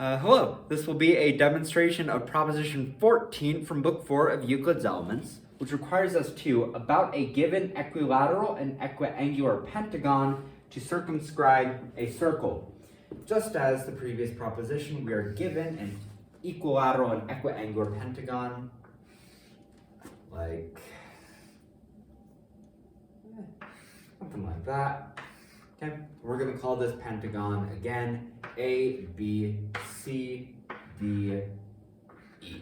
Hello, this will be a demonstration of proposition 14 from book 4 of Euclid's Elements, which requires us to, about a given equilateral and equiangular pentagon, to circumscribe a circle. Just as the previous proposition, we are given an equilateral and equiangular pentagon, like something like that. Okay, we're going to call this pentagon again A, B, C, D, E.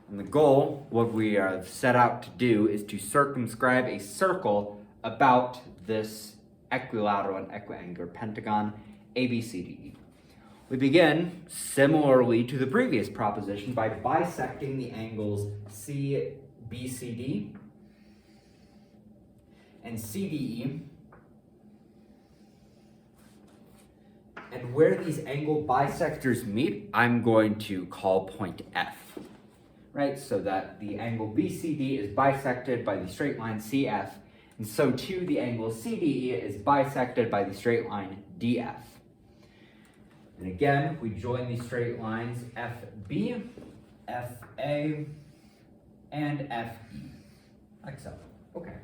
And the goal, what we have set out to do, is to circumscribe a circle about this equilateral and equiangular pentagon A, B, C, D, E. We begin, similarly to the previous proposition, by bisecting the angles C, B, C, D, and C, D, E. And where these angle bisectors meet, I'm going to call point F, right? So that the angle BCD is bisected by the straight line CF, and so too the angle CDE is bisected by the straight line DF. And again, we join these straight lines FB, FA, and FE, like so. Okay.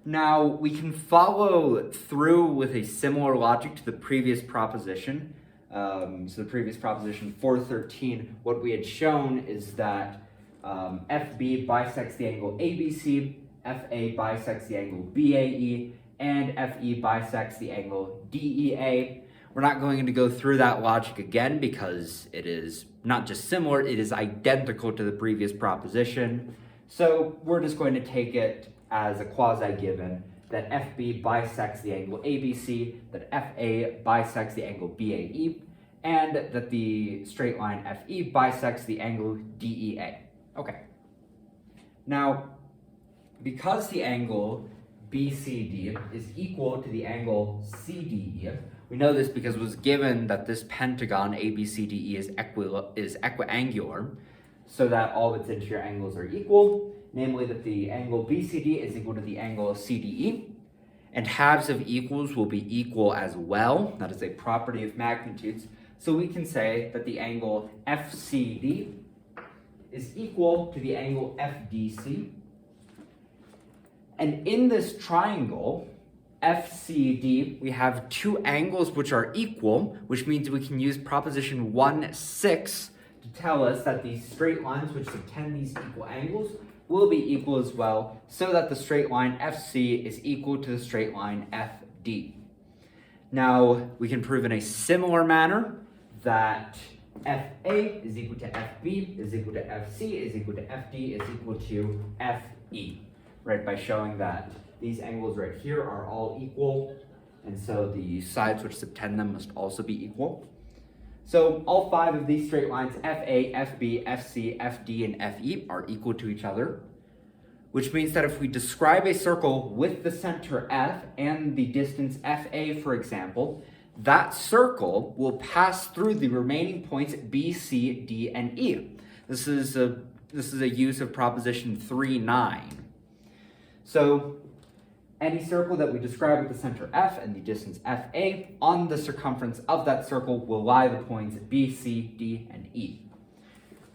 Now, we can follow through with a similar logic to the previous proposition. So the previous proposition 4.13, what we had shown is that FB bisects the angle ABC, FA bisects the angle BAE, and FE bisects the angle DEA. We're not going to go through that logic again because it is not just similar, it is identical to the previous proposition. So we're just going to take it as a quasi-given that FB bisects the angle ABC, that FA bisects the angle BAE, and that the straight line FE bisects the angle DEA. Okay. Now, because the angle BCD is equal to the angle CDE, we know this because it was given that this pentagon ABCDE is equiangular, so that all of its interior angles are equal, namely that the angle BCD is equal to the angle CDE, and halves of equals will be equal as well. That is a property of magnitudes. So we can say that the angle FCD is equal to the angle FDC. And in this triangle, FCD, we have two angles which are equal, which means we can use proposition 1.6 to tell us that these straight lines which subtend these equal angles will be equal as well, so that the straight line FC is equal to the straight line FD. Now, we can prove in a similar manner that FA is equal to FB is equal to FC is equal to FD is equal to FE, right? By showing that these angles right here are all equal, and so the sides which subtend them must also be equal. So all five of these straight lines, FA, FB, FC, FD, and FE, are equal to each other, which means that if we describe a circle with the center F and the distance FA, for example, that circle will pass through the remaining points B, C, D, and E. This is a use of proposition 3.9. So any circle that we describe with the center F and the distance FA, on the circumference of that circle will lie the points B, C, D, and E.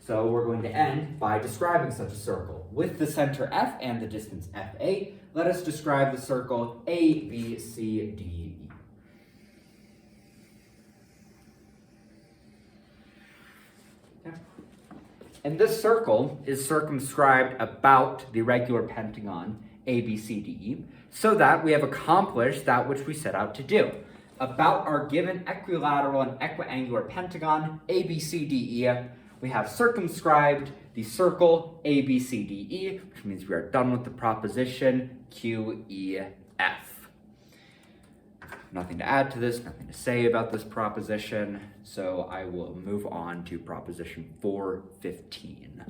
So we're going to end by describing such a circle. With the center F and the distance FA, let us describe the circle A, B, C, D, E. Okay. And this circle is circumscribed about the regular pentagon A, B, C, D, E, so that we have accomplished that which we set out to do. About our given equilateral and equiangular pentagon, A, B, C, D, E, we have circumscribed the circle A, B, C, D, E, which means we are done with the proposition Q, E, F. Nothing to add to this, nothing to say about this proposition, so I will move on to proposition 4.15.